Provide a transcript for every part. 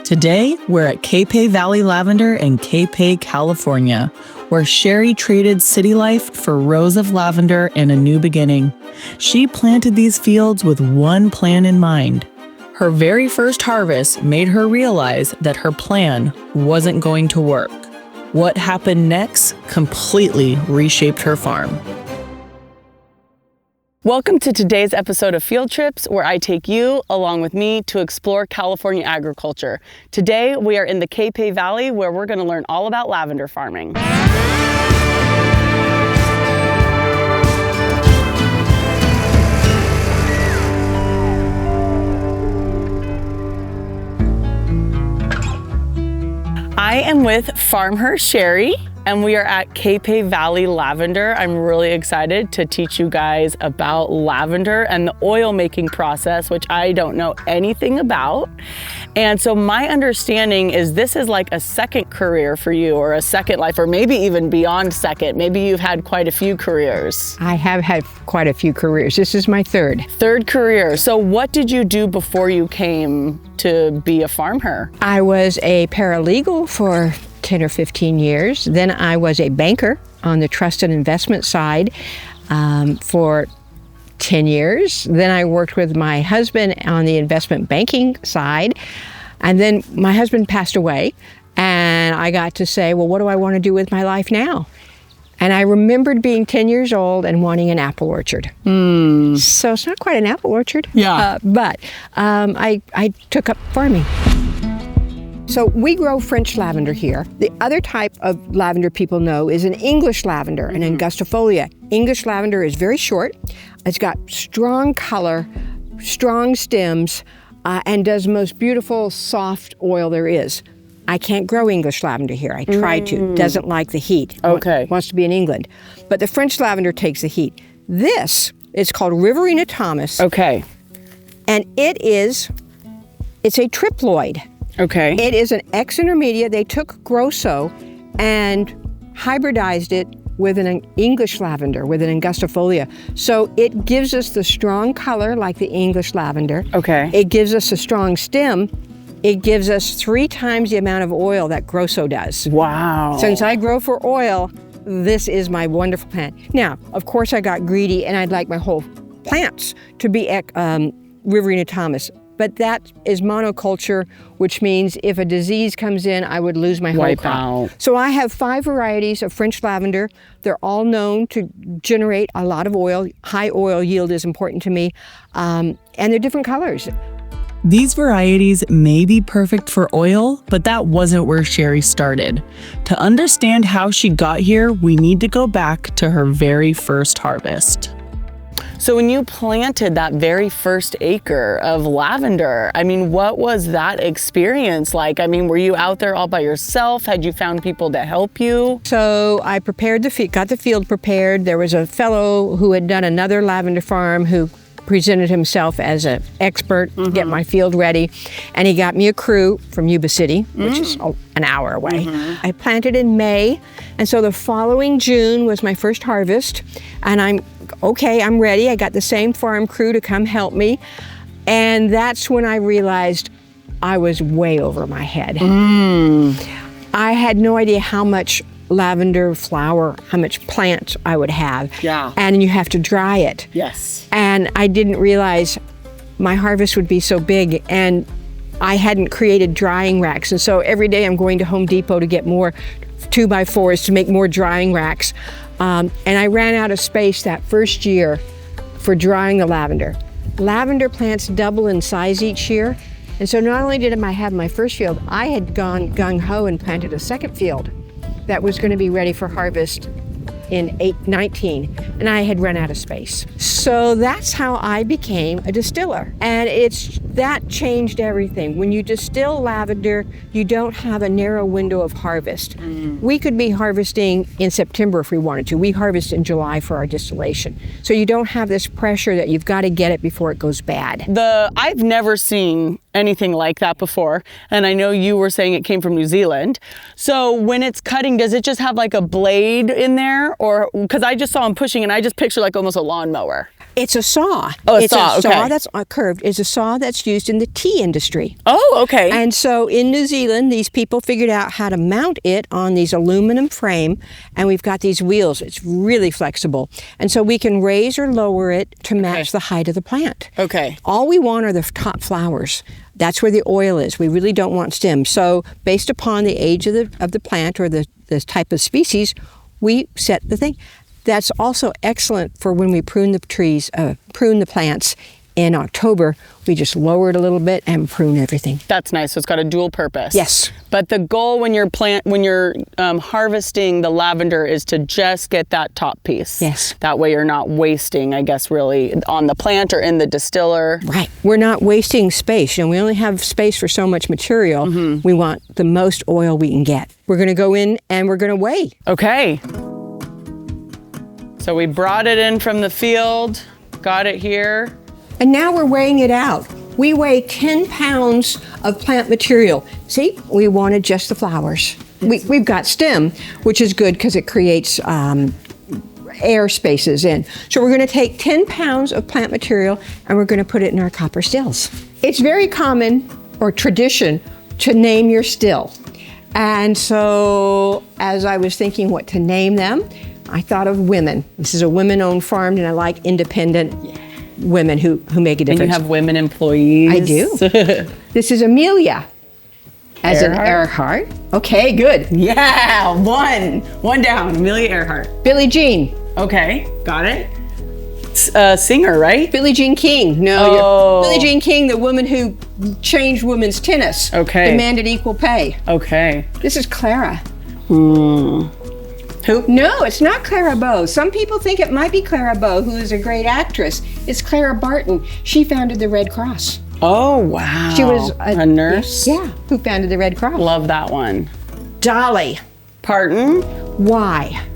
Today, we're at Capay Valley Lavender in Capay, California, where Sherri traded city life for rows of lavender and a new beginning. She planted these fields with one plan in mind. Her very first harvest made her realize that her plan wasn't going to work. What happened next completely reshaped her farm. Welcome to today's episode of Field Trips, where I take you along with me to explore California agriculture. Today, we are in the Capay Valley, where we're going to learn all about lavender farming. I am with farmer Sherri, and we are at Capay Valley Lavender. I'm really excited to teach you guys about lavender and the oil making process, which I don't know anything about. And so my understanding is this is like a second career for you, or a second life, or maybe even beyond second. Maybe you've had quite a few careers. I have had quite a few careers. This is my third. Third career. So what did you do before you came to be a farmer? I was a paralegal for 10 or 15 years. Then I was a banker on the trust and investment side for 10 years. Then I worked with my husband on the investment banking side. And then my husband passed away, and I got to say, well, what do I want to do with my life now? And I remembered being 10 years old and wanting an apple orchard. So it's not quite an apple orchard, but I took up farming. So we grow French lavender here. The other type of lavender people know is an English lavender, an angustifolia. English lavender is very short. It's got strong color, strong stems, and does the most beautiful soft oil there is. I can't grow English lavender here. I tried to. Doesn't like the heat. Okay. Wants to be in England. But the French lavender takes the heat. This is called Riverina Thomas. Okay. And it's a triploid. Okay. It is an X-intermediate. They took Grosso and hybridized it with an English lavender, with an angustifolia. So it gives us the strong color like the English lavender. Okay. It gives us a strong stem. It gives us 3 times the amount of oil that Grosso does. Wow. Since I grow for oil, this is my wonderful plant. Now, of course, I got greedy and I'd like my whole plants to be Riverina Thomas. But that is monoculture, which means if a disease comes in, I would lose my whole crop. So I have 5 varieties of French lavender. They're all known to generate a lot of oil. High oil yield is important to me. And they're different colors. These varieties may be perfect for oil, but that wasn't where Sherri started. To understand how she got here, we need to go back to her very first harvest. So when you planted that very first acre of lavender, I mean, what was that experience like? I mean, were you out there all by yourself? Had you found people to help you? So I prepared got the field prepared. There was a fellow who had done another lavender farm who presented himself as an expert, get my field ready. And he got me a crew from Yuba City, which is an hour away. I planted in May. And so the following June was my first harvest. And I'm ready. I got the same farm crew to come help me. And that's when I realized I was way over my head. I had no idea how much lavender flower, how much plant I would have. Yeah. And you have to dry it. Yes. And I didn't realize my harvest would be so big, and I hadn't created drying racks. And so every day I'm going to Home Depot to get more 2x4s to make more drying racks. And I ran out of space that first year for drying the lavender. Lavender plants double in size each year. And so not only did I have my first field, I had gone gung-ho and planted a second field that was going to be ready for harvest in 19, and I had run out of space. So that's how I became a distiller. And that changed everything. When you distill lavender, you don't have a narrow window of harvest. We could be harvesting in September if we wanted to. We harvest in July for our distillation. So you don't have this pressure that you've got to get it before it goes bad. I've never seen anything like that before. And I know you were saying it came from New Zealand. So when it's cutting, does it just have like a blade in there? Or, because I just saw him pushing and I just picture like almost a lawnmower. It's a saw. Oh, it's saw, a saw okay. that's curved. It's a saw that's used in the tea industry. Oh, okay. And so in New Zealand, these people figured out how to mount it on these aluminum frame, and we've got these wheels. It's really flexible. And so we can raise or lower it to match the height of the plant. Okay. All we want are the top flowers. That's where the oil is. We really don't want stems. So based upon the age of the plant or the type of species, we set the thing. That's also excellent for when we prune the trees, prune the plants in October. We just lower it a little bit and prune everything. That's nice. So it's got a dual purpose. Yes. But the goal when you're harvesting the lavender is to just get that top piece. Yes. That way you're not wasting, I guess, really on the plant or in the distiller. Right. We're not wasting space. We only have space for so much material. We want the most oil we can get. We're going to go in and we're going to weigh. Okay. So we brought it in from the field, got it here. And now we're weighing it out. We weigh 10 pounds of plant material. See, we wanted just the flowers. We've got stem, which is good because it creates air spaces in. So we're going to take 10 pounds of plant material and we're going to put it in our copper stills. It's very common or tradition to name your still. And so as I was thinking what to name them, I thought of women. This is a women-owned farm, and I like independent women who make a difference. And you have women employees. I do. This is Amelia, as in Earhart. Okay, good. Yeah, one down. Amelia Earhart. Billie Jean. Okay, got it. Singer, right? Billie Jean King. No, Billie Jean King, the woman who changed women's tennis. Okay. Demanded equal pay. Okay. This is Clara. Who? No, it's not Clara Bow. Some people think it might be Clara Bow, who is a great actress. It's Clara Barton. She founded the Red Cross. Oh, wow. She was a nurse? Yeah, who founded the Red Cross. Love that one. Dolly. Pardon? Why?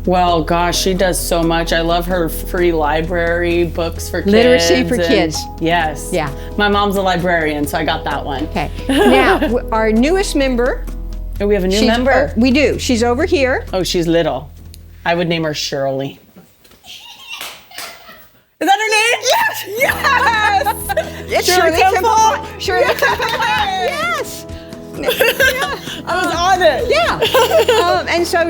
Well, gosh, she does so much. I love her free library books for kids. Literacy for kids. Yes. Yeah. My mom's a librarian, so I got that one. Okay. Now, our newest member. Oh, we have a new member? We do. She's over here. Oh, she's little. I would name her Shirley. Is that her name? Yes! Yes! It's Shirley Temple? Shirley Temple. Yes! I was on it. Yeah. And so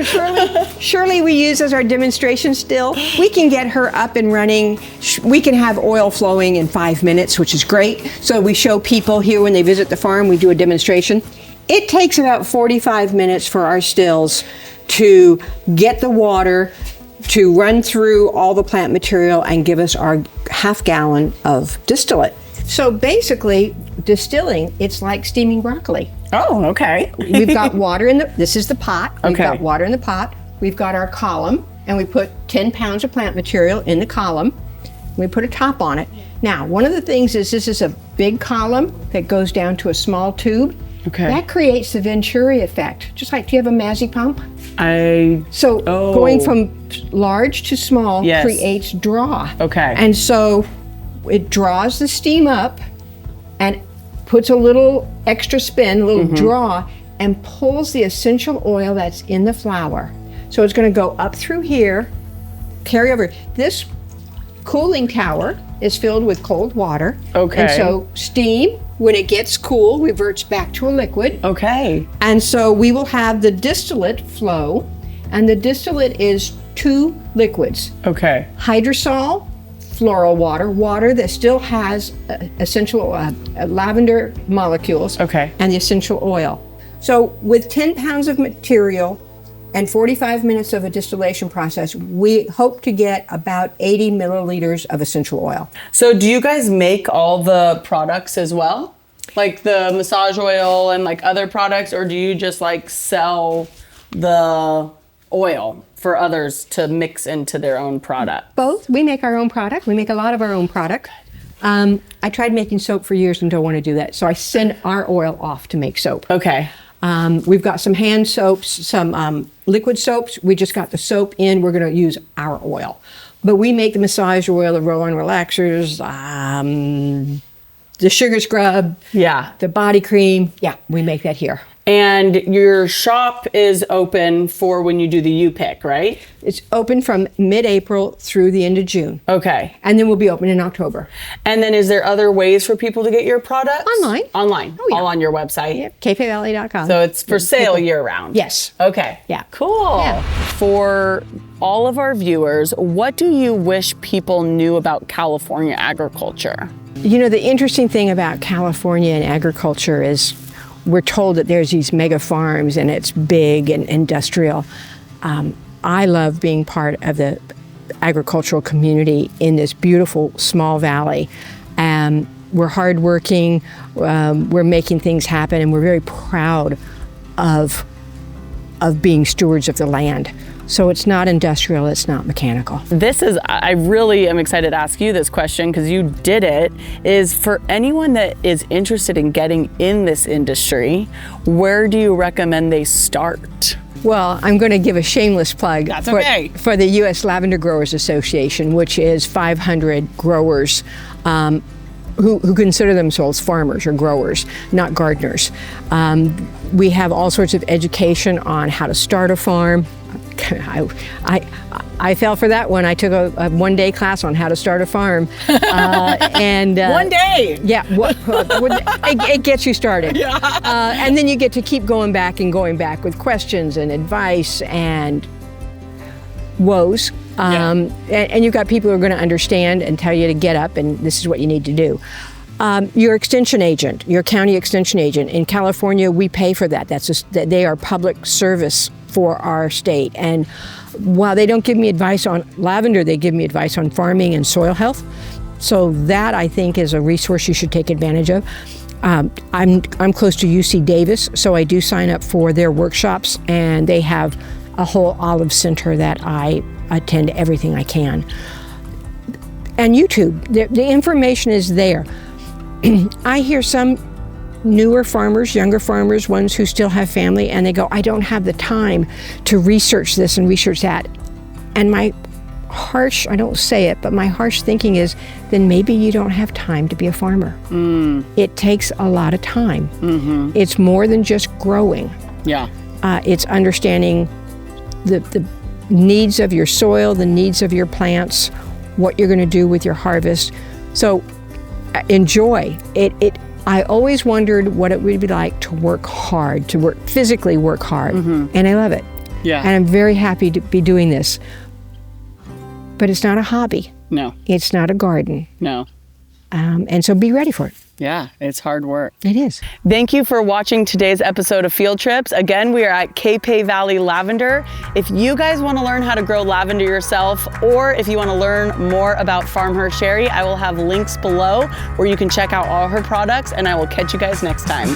Shirley we use as our demonstration still. We can get her up and running. We can have oil flowing in 5 minutes, which is great. So we show people here when they visit the farm, we do a demonstration. It takes about 45 minutes for our stills to get the water, to run through all the plant material and give us our half gallon of distillate. So basically, distilling, it's like steaming broccoli. Oh, okay. We've got water in this is the pot. We've Okay. got water in the pot. We've got our column, and we put 10 pounds of plant material in the column. We put a top on it. Now, one of the things is this is a big column that goes down to a small tube. Okay. That creates the Venturi effect. Just like, do you have a Mazzy pump? So Oh. going from large to small Yes. creates draw. Okay. And so it draws the steam up and puts a little extra spin, a little draw, and pulls the essential oil that's in the flower. So it's going to go up through here, carry over. This cooling tower is filled with cold water. Okay. And so steam, when it gets cool, reverts back to a liquid. Okay. And so we will have the distillate flow, and the distillate is 2 liquids. Okay. Hydrosol, floral water, water that still has essential lavender molecules, Okay. and the essential oil. So with 10 pounds of material and 45 minutes of a distillation process, we hope to get about 80 milliliters of essential oil. So do you guys make all the products as well? Like the massage oil and like other products, or do you just like sell the oil for others to mix into their own product? Both. We make our own product. We make a lot of our own product. I tried making soap for years and don't want to do that. So I send our oil off to make soap. Okay. We've got some hand soaps, some liquid soaps. We just got the soap in. We're going to use our oil. But we make the massage oil, the roll-on relaxers, the sugar scrub, Yeah. the body cream. Yeah, we make that here. And your shop is open for when you do the U-Pick, right? It's open from mid-April through the end of June. Okay. And then we'll be open in October. And then is there other ways for people to get your products? Online. Online. Oh, yeah. All on your website? Yep, capayvalley.com. So it's for sale year round? Yes. Okay. Yeah. Cool. Yeah. For all of our viewers, what do you wish people knew about California agriculture? You know, the interesting thing about California and agriculture is we're told that there's these mega farms and it's big and industrial. I love being part of the agricultural community in this beautiful small valley. We're hardworking, we're making things happen, and we're very proud of being stewards of the land. So it's not industrial, it's not mechanical. I really am excited to ask you this question because you did it, is for anyone that is interested in getting in this industry, where do you recommend they start? Well, I'm going to give a shameless plug for the U.S. Lavender Growers Association, which is 500 growers who consider themselves farmers or growers, not gardeners. We have all sorts of education on how to start a farm. I fell for that one. I took a one-day class on how to start a farm. And 1 day? Yeah, it gets you started. Yeah. And then you get to keep going back with questions and advice and woes. And you've got people who are going to understand and tell you to get up and this is what you need to do. Your extension agent, your county extension agent. In California, we pay for that. They are public service for our state. And while they don't give me advice on lavender, they give me advice on farming and soil health. So that, I think, is a resource you should take advantage of. I'm close to UC Davis, so I do sign up for their workshops, and they have a whole olive center that I attend everything I can. And YouTube, the information is there. I hear some newer farmers, younger farmers, ones who still have family, and they go, I don't have the time to research this and research that. And my harsh, I don't say it, but my harsh thinking is, then maybe you don't have time to be a farmer. It takes a lot of time. It's more than just growing. Yeah. It's understanding the needs of your soil, the needs of your plants, what you're going to do with your harvest. So enjoy it. I always wondered what it would be like to work hard, physically work hard, and I love it. Yeah. And I'm very happy to be doing this. But it's not a hobby. No. It's not a garden. No. And so be ready for it. Yeah, it's hard work. It is. Thank you for watching today's episode of Field Trips. Again, we are at Capay Valley Lavender. If you guys want to learn how to grow lavender yourself, or if you want to learn more about Farm Her Sherri, I will have links below where you can check out all her products, and I will catch you guys next time.